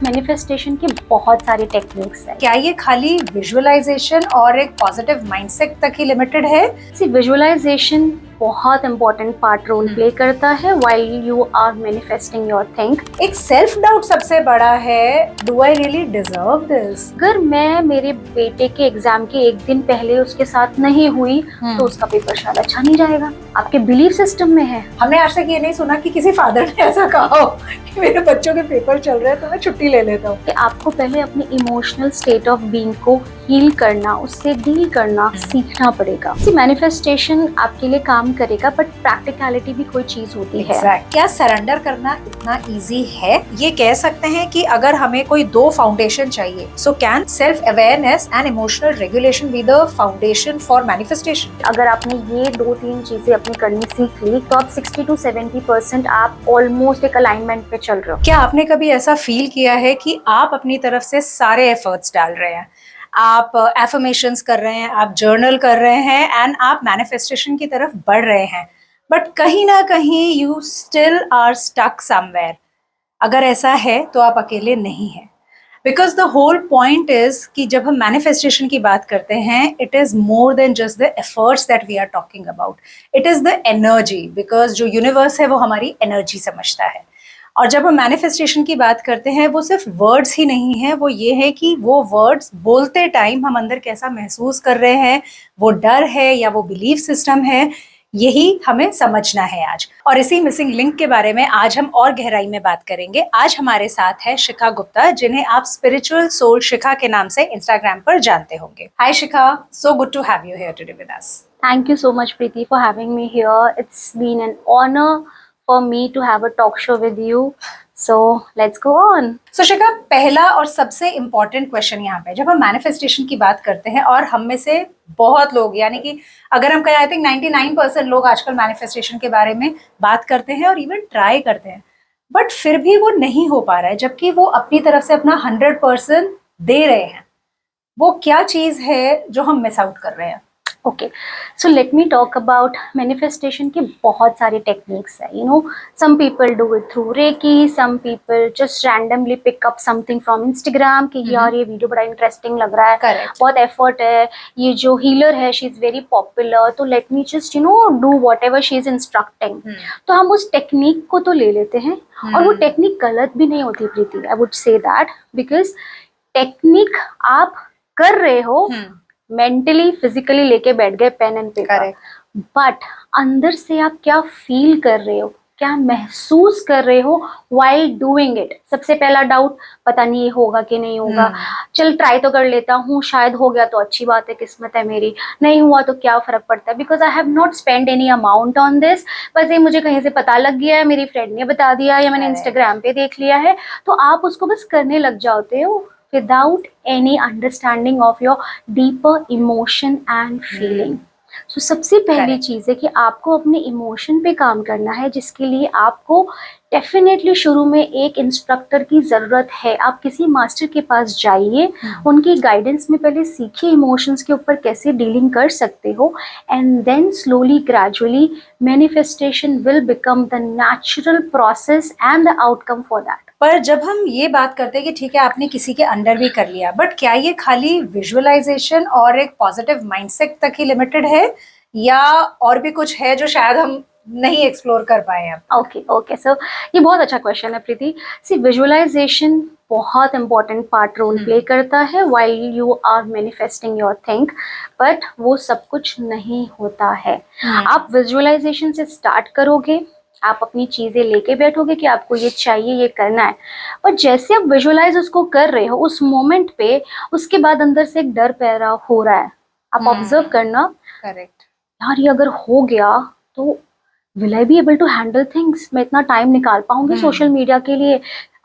Manifestation की बहुत सारी टेक्निक्स है। क्या ये खाली विजुअलाइजेशन और एक पॉजिटिव माइंडसेट तक ही लिमिटेड है? विजुअलाइजेशन बहुत इंपॉर्टेंट पार्ट रोल प्ले करता है while you are manifesting your thing. एक सेल्फ डाउट सबसे बड़ा है, do I really deserve this? अगर मैं मेरे बेटे के एग्जाम के एक दिन पहले उसके साथ नहीं हुई तो उसका पेपर शायद अच्छा नहीं जाएगा। आपके बिलीफ सिस्टम में है। हमने आज तक ये नहीं सुना कि किसी फादर ने ऐसा कहा हो कि मेरे बच्चों के पेपर चल रहे हैं तो मैं छुट्टी ले लेता हूँ। कि आपको पहले अपनी इमोशनल स्टेट ऑफ बीइंग को हील करना, उससे डील करना सीखना पड़ेगा। मैनिफेस्टेशन आपके लिए काम करेगा बट प्रैक्टिकलिटी भी कोई चीज होती है। क्या सरेंडर करना इतना इजी है? ये कह सकते हैं कि अगर हमें कोई दो फाउंडेशन चाहिए, so can self awareness and emotional regulation be the foundation for manifestation? अगर आपने ये 2-3 चीजें अपनी करनी सीख ली तो आप 60 to 70% आप ऑलमोस्ट एक अलाइनमेंट पे चल रहे हो। क्या आपने कभी ऐसा फील किया है कि आप अपनी तरफ से सारे एफर्ट्स डाल रहे हैं, आप एफर्मेशंस कर रहे हैं, आप जर्नल कर रहे हैं एंड आप मैनिफेस्टेशन की तरफ बढ़ रहे हैं, बट कहीं ना कहीं you still are stuck somewhere? अगर ऐसा है तो आप अकेले नहीं हैं, because the whole point is कि जब हम मैनिफेस्टेशन की बात करते हैं, it is more than just the efforts that we are talking about, it is the energy, because जो यूनिवर्स है वो हमारी एनर्जी समझता है। और जब हम मैनिफेस्टेशन की बात करते हैं, वो सिर्फ वर्ड्स ही नहीं है, वो ये है कि वो वर्ड्स बोलते टाइम हम अंदर कैसा महसूस कर रहे हैं, वो डर है या वो बिलीफ सिस्टम है, यही हमें समझना है आज। और इसी मिसिंग लिंक के बारे में आज हम और गहराई में बात करेंगे। आज हमारे साथ है शिखा गुप्ता, जिन्हें आप स्पिरिचुअल सोल शिखा के नाम से इंस्टाग्राम पर जानते होंगे। Hi Shikha, so good to have you here today with us. Thank you so much, Preeti, for having me here. It's been an honor for me to have a talk show with you. So let's go on. So शिखा, पहला और सबसे important question यहाँ पे, जब हम manifestation की बात करते हैं और हम में से बहुत लोग, यानी कि अगर हम कहें, आई थिंक 99% लोग आजकल मैनिफेस्टेशन के बारे में बात करते हैं और इवन ट्राई करते हैं, बट फिर भी वो नहीं हो पा रहा है, जबकि वो अपनी तरफ से अपना 100% दे रहे हैं। वो क्या चीज़ है जो हम मिस आउट कर रहे हैं? Okay, so let me talk about manifestation की बहुत सारी techniques है. You know, some people do it through Reiki, some people just randomly pick up something from Instagram कि यार ये वीडियो बड़ा इंटरेस्टिंग लग रहा है, Correct. बहुत एफर्ट है, ये जो हीलर है शी इज़ वेरी पॉपुलर, तो let me just do what ever she is instructing. तो हम उस टेक्निक को तो ले लेते हैं और वो टेक्निक गलत भी नहीं होती Preeti, I would say that, because technique आप कर रहे हो मेंटली फिजिकली लेके बैठ गए पेन एंड पेपर, बट अंदर से आप क्या फील कर रहे हो, क्या महसूस कर रहे हो while डूइंग इट। सबसे पहला डाउट, पता नहीं ये होगा कि नहीं होगा, चल ट्राई तो कर लेता हूँ, शायद हो गया तो अच्छी बात है, किस्मत है मेरी, नहीं हुआ तो क्या फर्क पड़ता है, because I have not spend any amount on this, बस ये मुझे कहीं से पता लग गया है, मेरी फ्रेंड ने बता दिया या मैंने इंस्टाग्राम पे देख लिया है, तो आप उसको बस करने लग जाते हो without any understanding of your deeper emotion and feeling. So सबसे पहली चीज़ है कि आपको अपने इमोशन पे काम करना है, जिसके लिए आपको डेफिनेटली शुरू में एक इंस्ट्रक्टर की ज़रूरत है। आप किसी मास्टर के पास जाइए, उनकी गाइडेंस में पहले सीखिए इमोशंस के ऊपर कैसे डीलिंग कर सकते हो, and then slowly gradually manifestation will become the natural process and the outcome for that. पर जब हम ये बात करते हैं कि ठीक है आपने किसी के अंडर भी कर लिया, बट क्या ये खाली विजुअलाइजेशन और एक पॉजिटिव माइंडसेट तक ही लिमिटेड है, या और भी कुछ है जो शायद हम नहीं एक्सप्लोर कर पाए हैं? ओके, सो ये बहुत अच्छा क्वेश्चन है प्रीति। सी विजुअलाइजेशन बहुत इंपॉर्टेंट पार्ट रोल प्ले करता है while you are manifesting your thing, but वो सब कुछ नहीं होता है। आप विजुअलाइजेशन से स्टार्ट करोगे, आप अपनी चीज़ें लेके बैठोगे कि आपको ये चाहिए, ये करना है, और जैसे आप विजुअलाइज उसको कर रहे हो उस मोमेंट पे, उसके बाद अंदर से एक डर पैदा हो रहा है। आप ऑब्जर्व करना, करेक्ट, यार ये अगर हो गया तो will I be able to handle things, मैं इतना टाइम निकाल पाऊंगी सोशल मीडिया के लिए,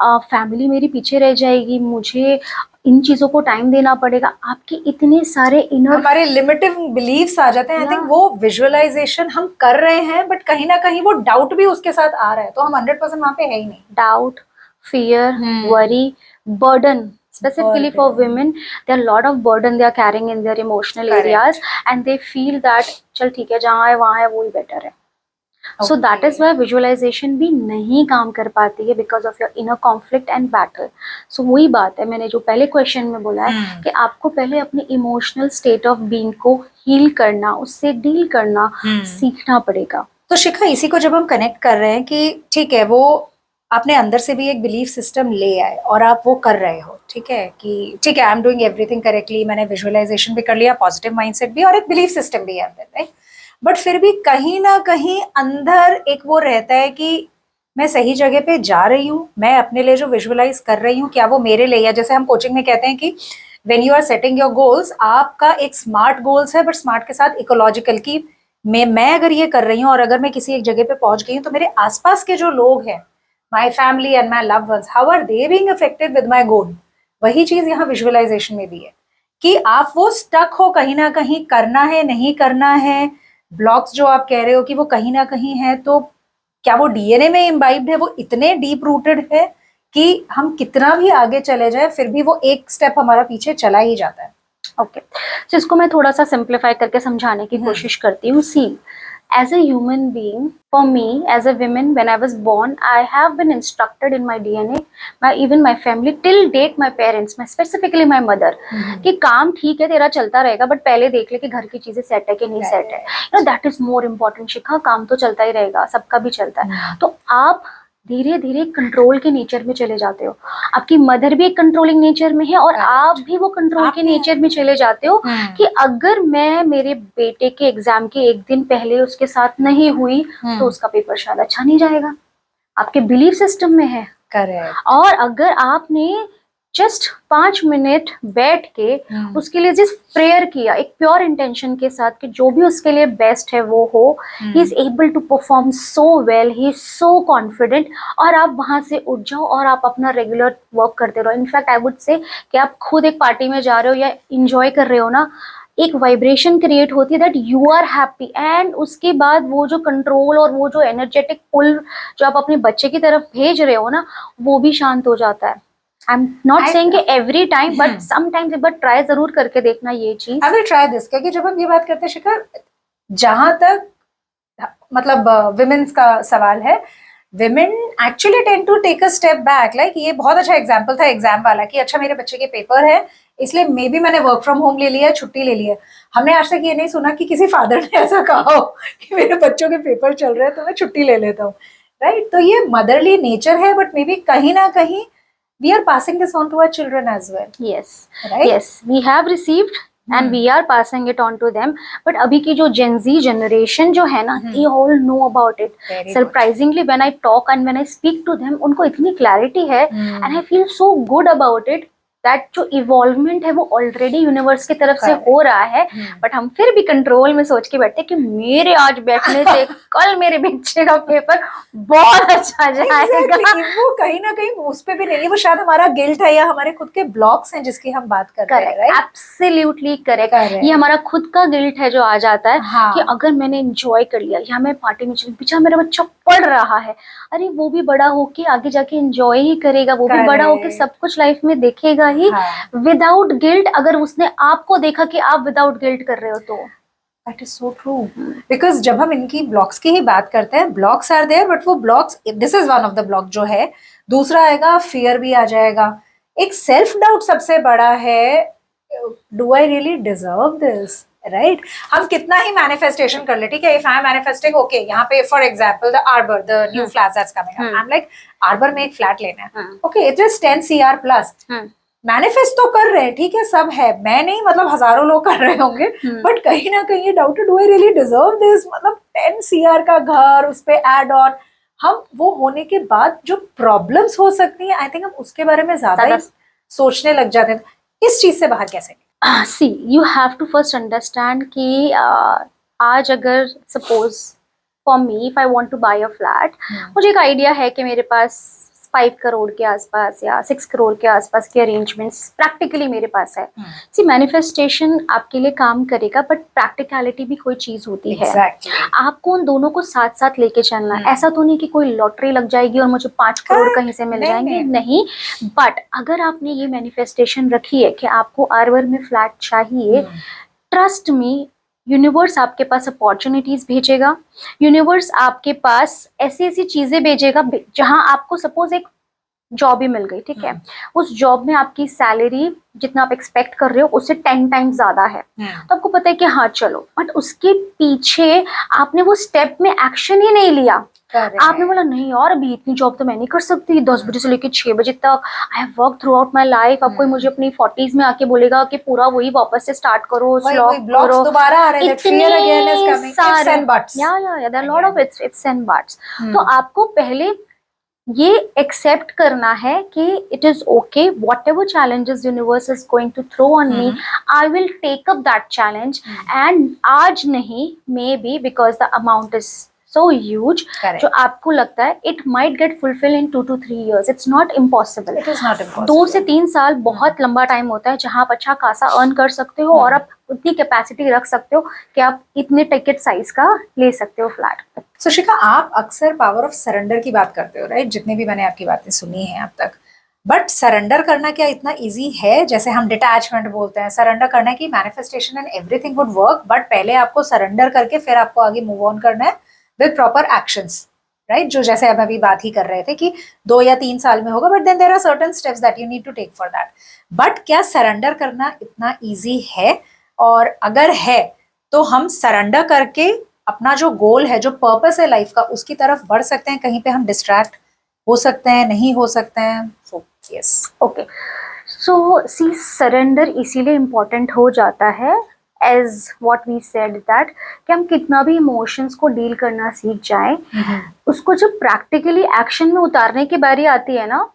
फैमिली मेरी पीछे रह जाएगी, मुझे इन चीज़ों को टाइम देना पड़ेगा। आपके इतने सारे इनर, हमारे लिमिटिव बिलीव्स आ जाते हैं। आई थिंक वो विजुअलाइजेशन हम कर रहे हैं, बट कहीं ना कहीं वो डाउट भी उसके साथ आ रहा है, तो हम 100% वहाँ पे है ही नहीं। Doubt, fear, worry, burden. Specifically for women, there are a lot of burden they are carrying in their emotional areas, and they feel that चल ठीक है, जहाँ है वहाँ है, वो ही बेटर है। So that is why visualization भी नहीं काम कर पाती है because of your inner conflict and battle. So वही बात है, मैंने जो पहले क्वेश्चन में बोला है कि आपको पहले अपने इमोशनल स्टेट ऑफ बीइंग को हील करना, उससे डील करना सीखना पड़ेगा. तो शिखा, इसी को जब हम कनेक्ट कर रहे हैं कि ठीक है, वो आपने अंदर से भी एक बिलीफ सिस्टम ले आए और आप वो कर रहे हो, ठीक है कि ठीक है, I am doing everything correctly, मैंने विजुअलाइजेशन भी कर लिया, पॉजिटिव माइंडसेट भी, और एक बिलीफ सिस्टम भी है अंदर, राइट. बट फिर भी कहीं ना कहीं अंदर एक वो रहता है कि मैं सही जगह पे जा रही हूँ, मैं अपने लिए जो विजुअलाइज कर रही हूँ क्या वो मेरे लिए, या जैसे हम कोचिंग में कहते हैं कि when you are setting your goals, आपका एक स्मार्ट गोल्स है बट स्मार्ट के साथ इकोलॉजिकल की मैं अगर ये कर रही हूँ और अगर मैं किसी एक जगह पे पहुंच गई हूँ तो मेरे आसपास के जो लोग हैं, my family and my love ones, how are they being affected with my goal. वही चीज यहाँ विजुअलाइजेशन में भी है कि आप वो स्टक हो कहीं ना कहीं, करना है नहीं करना है, ब्लॉक्स जो आप कह रहे हो कि वो कहीं ना कहीं है, तो क्या वो डीएनए में इम्बाइब्ड है, वो इतने डीप रूटेड है कि हम कितना भी आगे चले जाए फिर भी वो एक स्टेप हमारा पीछे चला ही जाता है. ओके, तो इसको मैं थोड़ा सा सिंप्लीफाई करके समझाने की कोशिश करती हूँ. सी, as a human being, for me as a woman, when I was born, I have been instructed in my DNA, even my family till date, my parents, my specifically my mother, कि काम ठीक है तेरा चलता रहेगा but पहले देख ले कि घर की चीजें सेट है कि नहीं सेट है. You know that is more important. Shikha, काम तो चलता ही रहेगा, सबका भी चलता है. तो आप धीरे धीरे कंट्रोल के नेचर में चले जाते हो. आपकी मदर भी एक कंट्रोलिंग नेचर में है और आप भी वो कंट्रोल के नेचर में चले जाते हो कि अगर मैं मेरे बेटे के एग्जाम के एक दिन पहले उसके साथ नहीं हुई तो उसका पेपर शायद अच्छा नहीं जाएगा. आपके बिलीफ सिस्टम में है. करेक्ट. और अगर आपने जस्ट 5 मिनट बैठ के उसके लिए जिस प्रेयर किया एक प्योर इंटेंशन के साथ कि जो भी उसके लिए बेस्ट है वो हो, he is able to perform so well, he is so confident, और आप वहां से उठ जाओ और आप अपना रेगुलर वर्क करते रहो. इनफैक्ट आई वुड से कि आप खुद एक पार्टी में जा रहे हो या इंजॉय कर रहे हो ना, एक वाइब्रेशन क्रिएट होती है that you are happy, and उसके बाद वो जो कंट्रोल और वो जो एनर्जेटिक पुल जो आप अपने बच्चे की तरफ भेज रहे हो ना, वो भी शांत हो जाता है. I am not saying every time but sometimes एक बार ट्राई जरूर करके देखना ये चीज. आई विल ट्राई दिस, क्योंकि जब हम ये बात करते हैं शिखा, जहां तक मतलब विमेन्स का सवाल है, women actually tend to take a step back. Like ये बहुत अच्छा एग्जांपल था एग्जाम वाला कि अच्छा मेरे बच्चे के पेपर है इसलिए मे बी मैंने वर्क फ्रॉम होम ले लिया, छुट्टी ले ली है. हमने आज तक ये नहीं सुना कि किसी फादर ने ऐसा कहा हो कि मेरे बच्चों के पेपर चल रहे हैं तो मैं छुट्टी ले लेता हूँ, राइट. तो ये मदरली नेचर है बट मे बी कहीं ना कहीं we are passing this on to our children as well. Yes, right? Yes, we have received and we are passing it on to them. But अभी की जो Gen Z generation जो है ना, they all know about it. Very Surprisingly, when I talk and when I speak to them, उनको इतनी clarity है and I feel so good about it. That जो इवॉल्वमेंट है वो ऑलरेडी यूनिवर्स की तरफ से हो रहा है, बट हम फिर भी कंट्रोल में सोच के बैठते हैं कि मेरे आज बैठने से कल मेरे बच्चे का पेपर बहुत अच्छा जाएगा. वो कहीं ना कहीं उस पे भी नहीं, वो शायद हमारा गिल्ट है या हमारे खुद के ब्लॉक्स हैं जिसकी हम बात कर रहे हैं. Right, absolutely correct. ये हमारा खुद का गिल्ट है जो आ जाता है कि अगर मैंने एंजॉय कर लिया या मैं पार्टी में चली, पीछे मेरा बच्चा पढ़ रहा है, अरे वो भी बड़ा होके आगे जाके एंजॉय ही करेगा, वो भी बड़ा होके सब कुछ लाइफ में देखेगा ही विदाउट गिल्ट. अगर उसने आपको देखा कि आप विदाउट गिल्ट कर रहे हो तो that is so true. Because जब हम इनकी ब्लॉक्स की ही बात करते हैं, ब्लॉक्स आर देयर बट वो blocks, this is one of the block जो है. दूसरा आएगा फियर भी आ जाएगा, एक सेल्फ डाउट सबसे बड़ा है, do I really deserve this, right. हम कितना ही मैनिफेस्टेशन कर ले, ठीक है, if I am manifesting okay यहाँ पे for example the arbor, the new flat that's coming up, I am like arbor में एक फ्लैट लेना है, okay it is 10 CR plus. Manifest तो कर रहे हैं, ठीक है, सब है, मैं नहीं, मतलब हजारों लोग कर रहे होंगे, बट कहीं ना कहीं ये doubt, do I really deserve this, मतलब 10 CR का घर, उस पे एड ऑन, हम वो होने के बाद जो प्रॉब्लम्स हो सकती है, आई थिंक हम उसके बारे में ज्यादा ही सोचने लग जाते हैं. इस चीज से बाहर कैसे? See, you have to first understand कि आज अगर suppose for me if I want to buy a flat, मुझे एक आइडिया है कि मेरे पास 5 करोड़ के आसपास या 6 करोड़ के आसपास के अरेंजमेंट्स प्रैक्टिकली मेरे पास है. सी, मैनिफेस्टेशन आपके लिए काम करेगा बट प्रैक्टिकलिटी भी कोई चीज होती है. आपको उन दोनों को साथ साथ लेके चलना है. ऐसा तो नहीं कि कोई लॉटरी लग जाएगी और मुझे 5 करोड़ कहीं से मिल जाएंगे, नहीं. बट अगर आपने ये मैनिफेस्टेशन रखी है कि आपको आर्बर में फ्लैट चाहिए, ट्रस्ट मी, यूनिवर्स आपके पास अपॉर्चुनिटीज भेजेगा, यूनिवर्स आपके पास ऐसी ऐसी चीजें भेजेगा जहां आपको सपोज एक जॉब ही मिल गई, ठीक है, उस जॉब में आपकी सैलरी जितना आप एक्सपेक्ट कर रहे हो उससे 10 टाइम्स ज्यादा है, तो आपको पता है कि हाँ चलो, बट उसके पीछे आपने वो स्टेप में एक्शन ही नहीं लिया। आपने बोला नहीं यार अभी इतनी जॉब तो मैं नहीं कर सकती, 10 बजे से लेकर 6 बजे तक, I have work through out my life. अब कोई मुझे अपनी 40s में आके बोलेगा कि पूरा वही वापस से स्टार्ट करो, स्लॉग करो, दोबारा आ रहे हैं, that fear again is coming, ifs and buts. या there lot of ifs and buts. तो आपको पहले ये एक्सेप्ट करना है कि it is okay, whatever challenges universe is going to throw on me, I will take up that challenge, and आज नहीं, maybe because the amount is so huge, जो आपको लगता है it might get fulfilled in 2 to 3 years, it's not impossible, it is not impossible। 2 से 3 साल बहुत लंबा टाइम होता है जहां आप अच्छा खासा अर्न कर सकते हो और आप उतनी कैपेसिटी रख सकते हो कि आप इतने टिकट साइज का ले सकते हो फ्लैट। So शिखा, आप अक्सर पावर ऑफ सरेंडर की बात करते हो, राइट? जितने भी मैंने आपकी बातें सुनी हैं अब तक, बट सरेंडर करना क्या इतना इजी है? जैसे हम डिटैचमेंट बोलते हैं, सरेंडर करना है कि manifestation and everything would work, but पहले आपको सरेंडर करके फिर आपको आगे मूव ऑन करना है विद प्रॉपर एक्शंस, राइट? जो जैसे अब अभी बात ही कर रहे थे कि 2 या 3 साल में होगा, but then there are certain steps that you need to take for that. But क्या सरेंडर करना इतना इजी है? और अगर है तो हम सरेंडर करके अपना जो गोल है, जो पर्पस है लाइफ का, उसकी तरफ बढ़ सकते हैं? कहीं पे हम डिस्ट्रैक्ट हो सकते हैं, नहीं हो सकते हैं? So yes, okay, so see surrender इसीलिए इम्पोर्टेंट हो जाता है as what we said that कि हम कितना भी इमोशंस को डील करना सीख जाएं, उसको जब प्रैक्टिकली एक्शन में उतारने की बारी आती है ना,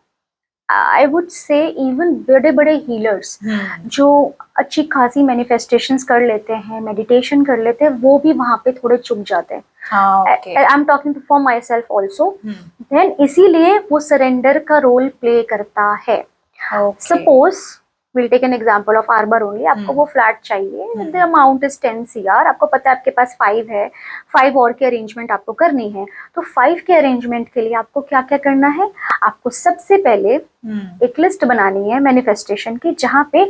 आई वुड से इवन बड़े बड़े हीलर्स जो अच्छी खासी मैनिफेस्टेशंस कर लेते हैं, मेडिटेशन कर लेते हैं, वो भी वहां पे थोड़े चुक जाते हैं। I am talking for myself also. Then इसीलिए वो सरेंडर का रोल प्ले करता है। Suppose will take an example of arbour only, आपको वो फ्लैट चाहिए, द अमाउंट इज 10 CR, आपको पता है आपके पास 5 है, 5 और के अरेंजमेंट आपको करनी है, तो 5 के अरेंजमेंट के लिए आपको क्या क्या करना है? आपको सबसे पहले एक लिस्ट बनानी है मैनिफेस्टेशन की, जहाँ पे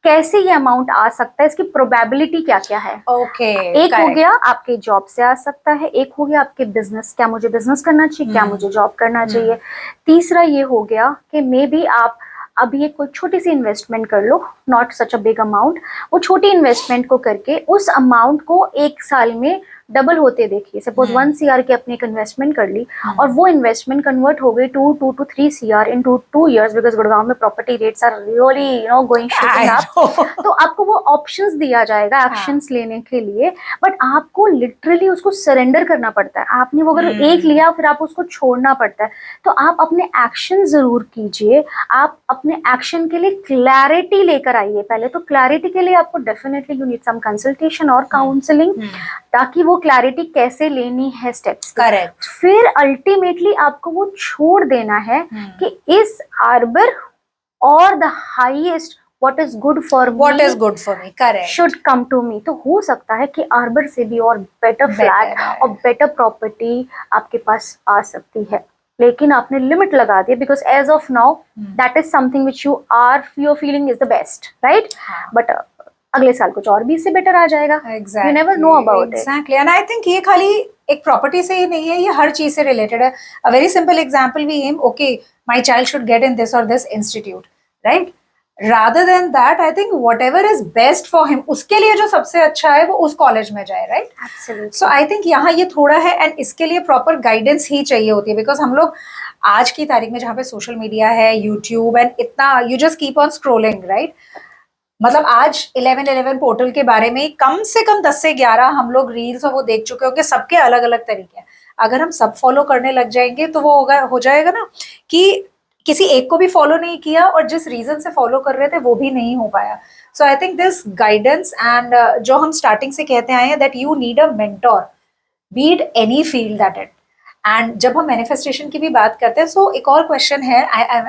कैसे ये अमाउंट आ सकता है, इसकी प्रोबेबिलिटी क्या क्या है। एक हो गया आपके जॉब से आ सकता है, एक हो गया आपके बिजनेस, क्या मुझे बिजनेस करना चाहिए, क्या मुझे जॉब करना चाहिए। तीसरा ये हो गया कि मे बी आप अभी एक कोई छोटी सी इन्वेस्टमेंट कर लो, not such a big amount, वो छोटी इन्वेस्टमेंट को करके उस अमाउंट को 1 साल में डबल होते देखिए। सपोज 1 CR की अपनी एक इन्वेस्टमेंट कर ली और वो इन्वेस्टमेंट कन्वर्ट हो गई 2 to 3 CR इन 2 years, बिकॉज गुड़गांव में property rates are really going shooting up. तो आपको वो ऑप्शंस दिया जाएगा एक्शंस लेने के लिए, बट आपको लिटरली उसको सरेंडर करना पड़ता है। आपने वो अगर एक लिया फिर आप उसको छोड़ना पड़ता है, तो आप अपने एक्शन जरूर कीजिए। आप अपने एक्शन के लिए क्लैरिटी लेकर आइए पहले। तो क्लैरिटी के लिए आपको definitely you need some consultation और काउंसलिंग, ताकि वो क्लैरिटी कैसे लेनी है स्टेप्स। करेक्ट। फिर अल्टीमेटली आपको वो छोड़ देना है कि इस आर्बर और the highest what is good for me correct should come to me। तो हो सकता है कि आर्बर से भी और बेटर फ्लैट और बेटर प्रॉपर्टी आपके पास आ सकती है, लेकिन आपने लिमिट लगा दी, because as of now that is something which you are your feeling is the best, right? But अगले साल कुछ और भी इससे बेटर आ जाएगा। Exactly. You never know about it. Exactly. And I think ये खाली एक प्रॉपर्टी से ही नहीं है, ये हर चीज से रिलेटेड है। A very simple example we aim, okay, my child should get in this or this institute, right? Rather than that, I think whatever is best for him, उसके लिए जो सबसे अच्छा है वो उस कॉलेज में जाए, right? Absolutely. So I think यहाँ ये थोड़ा है, एंड इसके लिए प्रॉपर गाइडेंस ही चाहिए होती है, बिकॉज हम लोग आज की तारीख में जहाँ पे सोशल मीडिया है, यूट्यूब एंड इतना, you just keep on scrolling, right? मतलब आज 11 पोर्टल के बारे में कम से कम 10 से 11 हम लोग रील्स और वो देख चुके होंगे, सबके अलग अलग तरीके हैं। अगर हम सब फॉलो करने लग जाएंगे तो वो होगा, हो जाएगा ना कि किसी एक को भी फॉलो नहीं किया और जिस रीजन से फॉलो कर रहे थे वो भी नहीं हो पाया। So I think this guidance and जो हम स्टार्टिंग से कहते आए हैं that you need a mentor, be it any field that it. And जब हम मैनिफेस्टेशन की भी बात करते हैं, सो एक और क्वेश्चन है,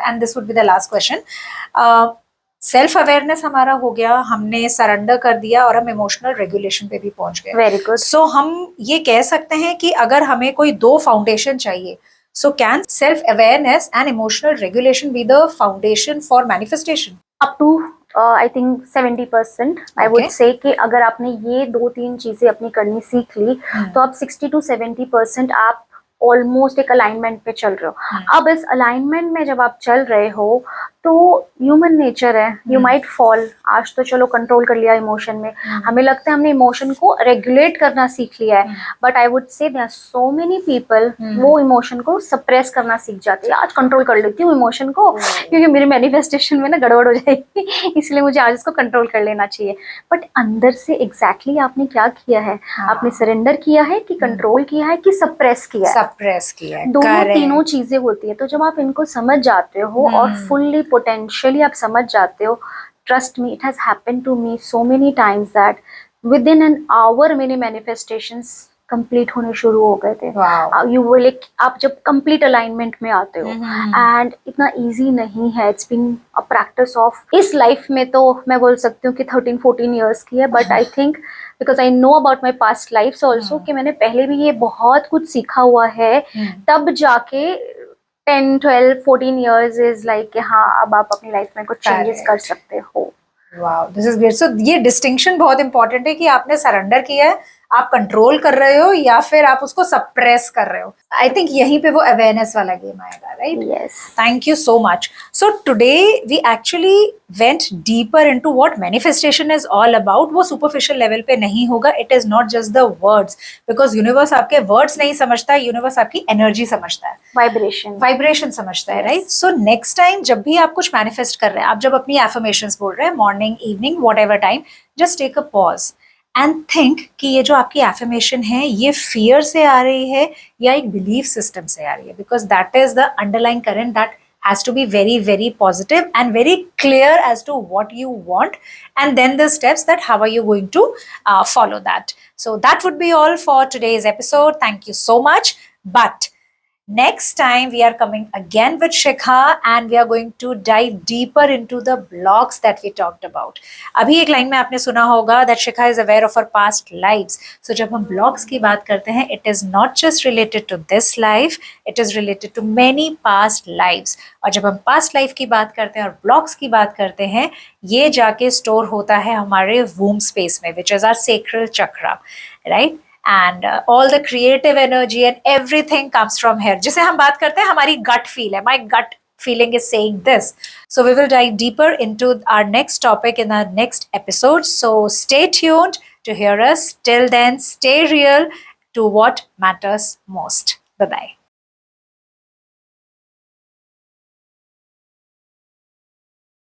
and this would be the last question. Self awareness हमारा हो गया, हमने सरेंडर कर दिया और हम इमोशनल रेगुलेशन पे भी पहुंच गए। Very good. सो हम ये कह सकते हैं कि अगर हमें कोई 2 फाउंडेशन चाहिए, so can self awareness and emotional regulation be the foundation for manifestation? Up to I think 70%. I would Okay. से कि अगर आपने ये 2-3 चीजें अपनी करनी सीख ली तो आप 60 to 70% आप ऑलमोस्ट एक अलाइनमेंट पे चल रहे हो. अब इस अलाइनमेंट में जब आप चल रहे हो तो ह्यूमन नेचर है, यू माइट फॉल. आज तो चलो कंट्रोल कर लिया इमोशन में, हमें लगता है हमने इमोशन को रेगुलेट करना सीख लिया है, but I would say there are so many people वो इमोशन को सप्रेस करना सीख जाते हैं. आज कंट्रोल कर लेती हूँ इमोशन को क्योंकि मेरी मैनिफेस्टेशन में ना गड़बड़ हो जाएगी, इसलिए मुझे आज इसको कंट्रोल कर लेना चाहिए. बट अंदर से एग्जैक्टली आपने क्या किया है? आपने सरेंडर किया है कि कंट्रोल किया है कि सप्रेस किया है? सप्रेस किया है. दोनों Correct. तीनों चीजें होती है. तो जब आप इनको समझ जाते हो और फुल्ली पोटेंशियली आप समझ जाते हो, trust me, it has happened to me so many times that within an hour मेरे मैनिफेस्टेशंस कंप्लीट होने शुरू हो गए थे. Wow. यू विल, आप जब कंप्लीट अलाइनमेंट में आते हो, एंड इतना इजी नहीं है. It's been a practice of, इस लाइफ में तो मैं बोल सकती हूँ कि 13-14 ईयर्स की है, but I think because I know about my past life also कि मैंने पहले भी ये बहुत कुछ सीखा हुआ है. तब जाके 10-12-14 ईयर्स इज लाइक कि हाँ अब आप अपनी लाइफ में कुछ चेंजेस कर सकते हो. Wow, this is great. So ये डिस्टिंक्शन बहुत इंपॉर्टेंट है कि आपने सरेंडर किया है, आप कंट्रोल कर रहे हो या फिर आप उसको सप्रेस कर रहे हो. आई थिंक यहीं पे वो अवेयरनेस वाला गेम आएगा, right? Yes. Thank you so much. So today we actually went deeper into what manifestation is all about. वो superficial level पे नहीं होगा. It is not just the words, because universe आपके words नहीं समझता है, universe आपकी energy समझता है, वाइब्रेशन समझता है, Yes. Right? So next time जब भी आप कुछ मैनिफेस्ट कर रहे हैं, आप जब अपनी एफर्मेशंस बोल रहे हैं morning, evening, whatever time, just take a pause and think कि ये जो आपकी एफर्मेशन है ये फियर से आ रही है या एक बिलीफ सिस्टम से आ रही है, because that is the underline current that has to be very, very positive and very clear as to what you want, and then the steps that how are you going to follow that. So that would be all for today's episode. Thank you so much. But next time we are coming again with Shikha and we are going to dive deeper into the blocks that we talked about. अभी एक line में आपने सुना होगा that Shikha is aware of her past lives. So जब हम blocks की बात करते हैं, it is not just related to this life, it is related to many past lives. और जब हम past life की बात करते हैं और blocks की बात करते हैं, ये जाके store होता है हमारे womb space में, which is our sacral chakra, right? And all the creative energy and everything comes from here. जिसे हम बात करते हैं हमारी gut feel है. My gut feeling is saying this. So we will dive deeper into our next topic in our next episode. So stay tuned to hear us. Till then, stay real to what matters most. Bye-bye.